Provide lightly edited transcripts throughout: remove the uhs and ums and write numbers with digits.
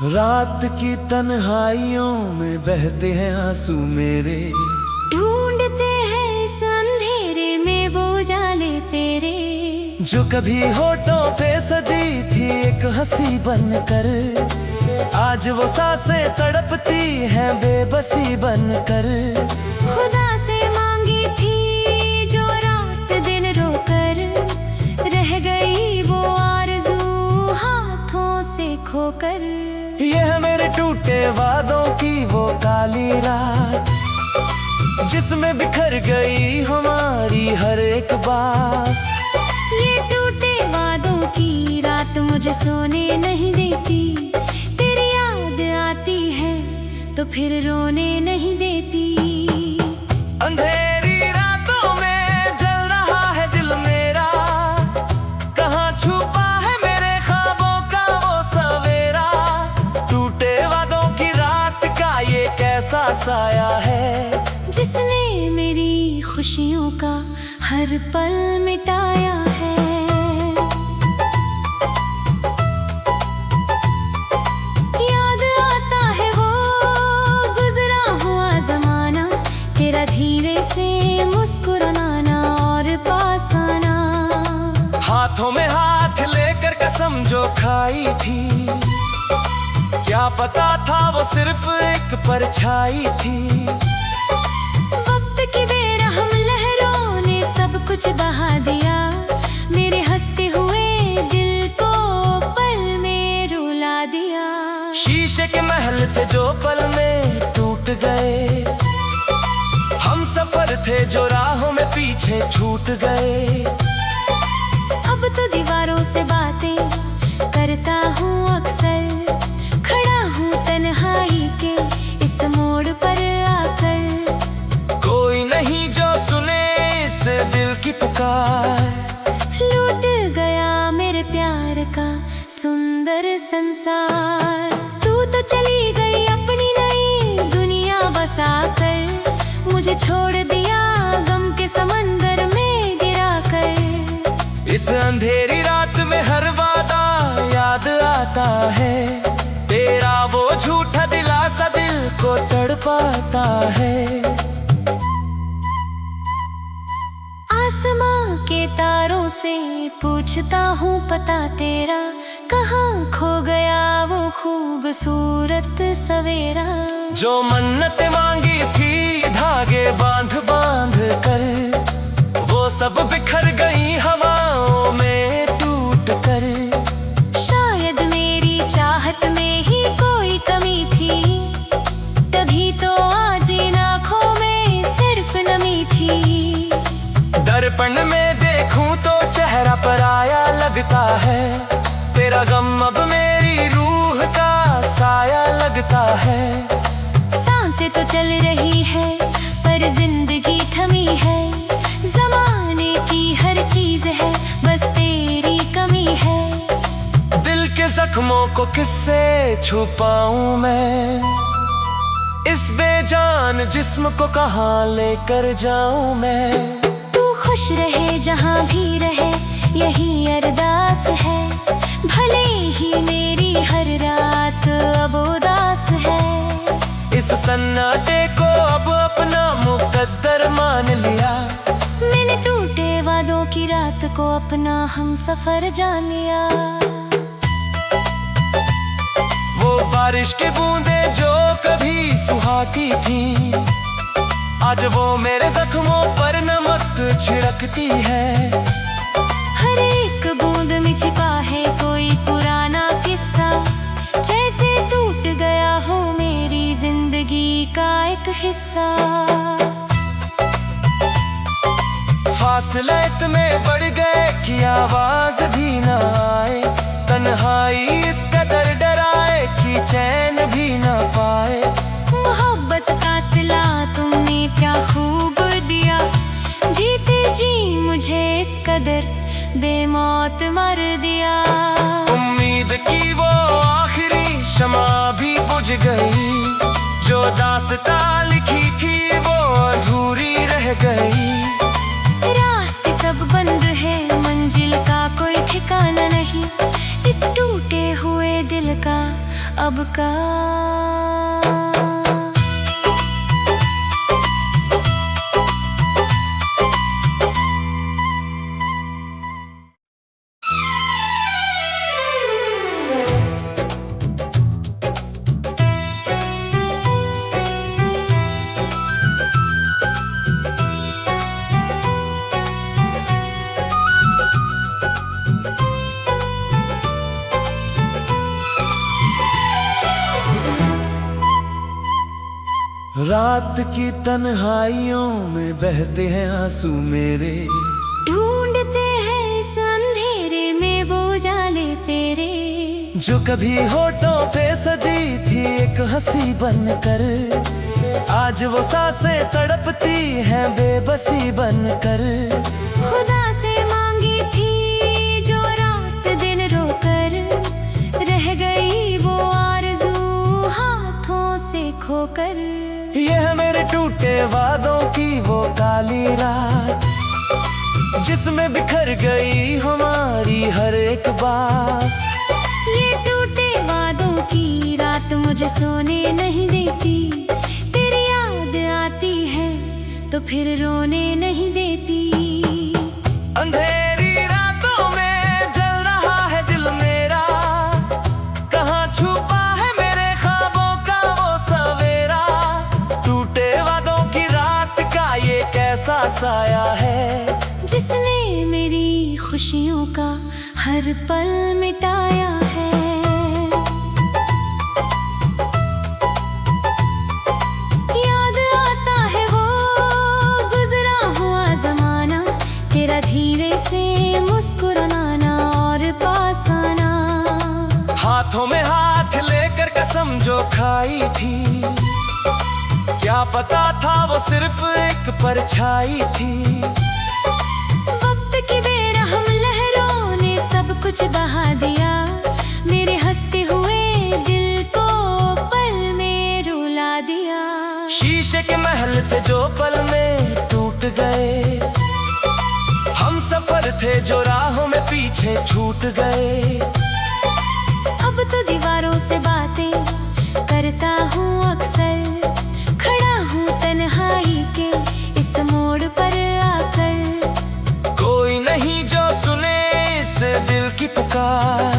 रात की तन्हाइयों में बहते हैं आंसू मेरे, ढूंढते हैं इस अंधेरे में वो उजाले तेरे। जो कभी होठों पे सजी थी एक हंसी बनकर, आज वो सांसें तड़पती हैं बेबसी बनकर। खुदा से मांगी थी जो रात दिन रोकर, रह गई वो आरज़ू हाथों से खोकर। ये है मेरे टूटे वादों की वो काली रात, जिसमें बिखर गई हमारी हर एक बात। ये टूटे वादों की रात मुझे सोने नहीं देती, तेरी याद आती है तो फिर रोने नहीं देती। अंधेरी रातों में जल रहा है दिल मेरा, कहाँ छुपा है मेरे ख्वाबों का वो सवेरा। टूटे वादों की रात का ये कैसा साया है, जिसने मेरी खुशियों का हर पल मिटाया है। याद आता है वो गुजरा हुआ जमाना, तेरा धीरे से मुस्कुराना और पास आना। हाथों में हाथ लेकर कसम जो खाई थी, क्या पता था वो सिर्फ एक परछाई थी। वक्त की बेरहम लहरों ने सब कुछ बहा दिया, मेरे हंसते हुए दिल को पल में रुला दिया। शीशे के महल थे जो पल में टूट गए, हम सफर थे जो राहों में पीछे छूट गए। अब तो दीवारों से बातें करता हूँ अक्सर, खड़ा हूँ तन्हाई के इस मोड़ पर आकर। कोई नहीं जो सुने इस दिल की पुकार, लूट गया मेरे प्यार का सुंदर संसार। तू तो चली गई अपनी नई दुनिया बसाकर, मुझे छोड़ दिया गम के समंदर में गिरा कर। इस अंधेरी रात में हर वादा याद आता है, तेरा वो झूठा दिलासा दिल को तड़पाता है। आसमां के तारों से पूछता हूँ पता तेरा, कहाँ खो गया वो खूबसूरत सवेरा। जो मन्नत मांगी थी धागे बांध बांध कर, वो सब बिखर गई हवाओं में टूट कर। शायद मेरी चाहत में ही कोई कमी थी, तभी तो आज इन आँखों में सिर्फ नमी थी। दर्पण में देखूं तो चेहरा पराया लगता है, तेरा गम अब मेरी रूह का साया लगता है। सांसें तो चल रही है पर जिंदगी थमी है, जमाने की हर चीज है बस तेरी कमी है। दिल के जख्मों को किससे छुपाऊं मैं, इस बेजान जिस्म को कहाँ लेकर जाऊं मैं। तू खुश रहे जहाँ भी रहे यही अरदास है, भले ही मेरी हर रात अब उदास है। इस सन्नाटे को अब अपना मुकद्दर मान लिया, मैंने टूटे वादों की रात को अपना हम सफर जान लिया। वो बारिश की बूंदें जो कभी सुहाती थी, आज वो मेरे जख्मों पर नमक छिड़कती है। हर एक बूंद में छिपा है कोई पुराना किस्सा, जैसे टूट गया हो मेरी जिंदगी का एक हिस्सा। फासले इतने बढ़ गए कि आवाज भी न आए, तन्हाई इस कदर डराए कि चैन भी न पाए। मोहब्बत का सिला तुमने क्या खूब दिया, जीते जी मुझे इस कदर बेमौत मार दिया। उम्मीद की वो आखिरी शमा भी बुझ गई, जो दास्तां लिखी थी वो अधूरी रह गई। रास्ते सब बंद है, मंजिल का कोई ठिकाना नहीं, इस टूटे हुए दिल का अब का। रात की तन्हाइयों में बहते हैं आंसू मेरे, ढूंढते हैं इस अंधेरे में वो उजाले तेरे। जो कभी होठों पे सजी थी एक हंसी बनकर, आज वो सांसें तड़पती हैं बेबसी बनकर। खुदा से मांगी थी जो रात दिन रोकर, रह गई वो आरज़ू हाथों से खोकर। ये है मेरे टूटे वादों की वो काली रात, जिसमें बिखर गई हमारी हर एक बात। ये टूटे वादों की रात मुझे सोने नहीं देती, तेरी याद आती है तो फिर रोने नहीं देती। अंधेरी रातों में जल रहा है दिल मेरा, कहाँ छुपा है मेरे ख्वाबों का वो सवेरा। टूटे वादों की रात का ये कैसा साया है, जिसने मेरी खुशियों का हर पल मिटाया है। याद आता है वो गुजरा हुआ जमाना, तेरा धीरे से मुस्कुराना और पास आना। हाथों में हाथ लेकर कसम जो खाई थी, क्या पता था वो सिर्फ एक परछाई थी। वक्त की बेरहम लहरों ने सब कुछ बहा दिया, मेरे हंसते हुए दिल को पल में रुला दिया। शीशे के महल थे जो पल में टूट गए, हम सफर थे जो राहों में पीछे छूट गए। अब तो दीवारों से बातें करता हूँ अक्सर, खड़ा हूँ तन्हाई के इस मोड़ पर आकर। कोई नहीं जो सुने इस दिल की पुकार,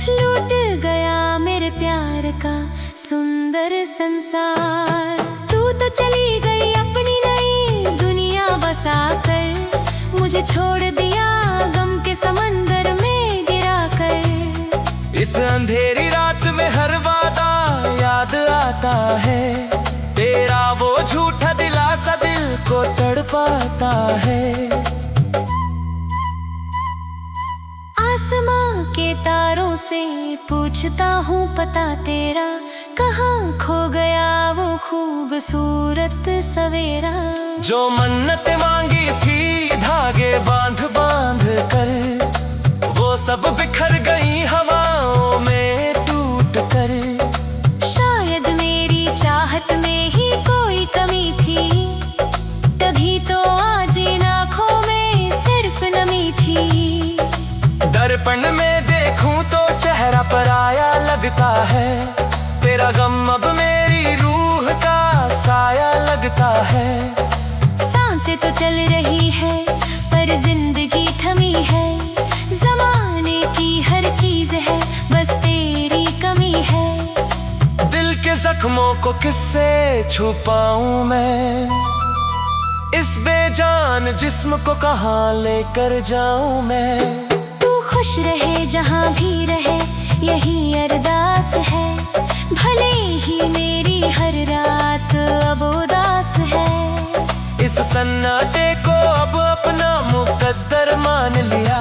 लूट गया मेरे प्यार का सुंदर संसार। तू तो चली गई अपनी नई दुनिया बसा कर, मुझे छोड़ दिया गम के समंदर में गिरा कर। इस अंधेरी रात में हर वादा याद आता है, तेरा वो झूठा दिलासा दिल को तड़पाता है। आसमां के तारों से पूछता हूँ पता तेरा, कहाँ खो गया वो खूबसूरत सवेरा। जो मन्नत मांगी थी धागे बांध बांध कर, वो सब बिखर गई हवाओं में टूट कर। शायद मेरी चाहत में ही कोई कमी थी, तभी तो आज इन आँखों में सिर्फ नमी थी। दर्पण में देखूं तो चेहरा पराया लगता है, तेरा गम अब मेरी रूह का साया लगता है। सांसें तो चल रही है पर जिंदगी थमी है, जमाने की हर चीज है बस तेरी कमी है। दिल के जख्मों को किससे छुपाऊं मैं, इस बेजान जिस्म को कहाँ लेकर जाऊं मैं। तू खुश रहे जहाँ भी रहे यही अरदास है, भले ही मेरी हर रात अब उदास है। इस सन्नाटे को अब अपना मुकद्दर मान लिया,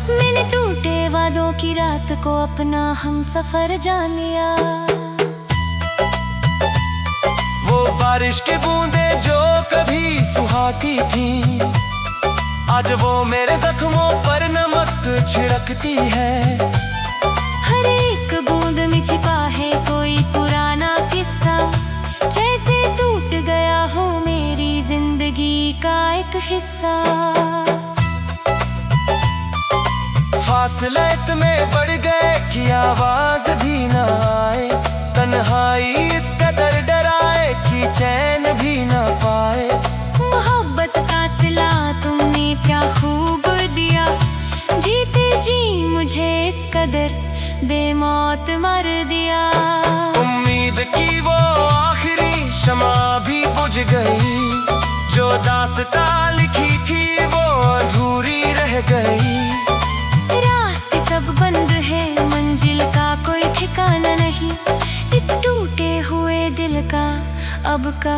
मैंने टूटे वादों की रात को अपना हम सफर जान लिया। वो बारिश की बूंदें जो कभी सुहाती थी, आज वो मेरे जख्मों पर नमक छिड़कती है। हर एक बूंद में छिपा है कोई पुराना किस्सा, जैसे टूट गया हो मेरी जिंदगी का एक हिस्सा। फासले इतने बढ़ गए कि आवाज भी न आए। तन्हाई इस कदर डराए कि चैन भी न पाए। मोहब्बत का सिला तुमने क्या खूब दिया, जीते जी मुझे इस कदर बेमौत मार दिया। उम्मीद की वो आखिरी शमा भी बुझ गई, जो दास्तां लिखी थी वो अधूरी रह गई। रास्ते सब बंद है, मंजिल का कोई ठिकाना नहीं, इस टूटे हुए दिल का अब का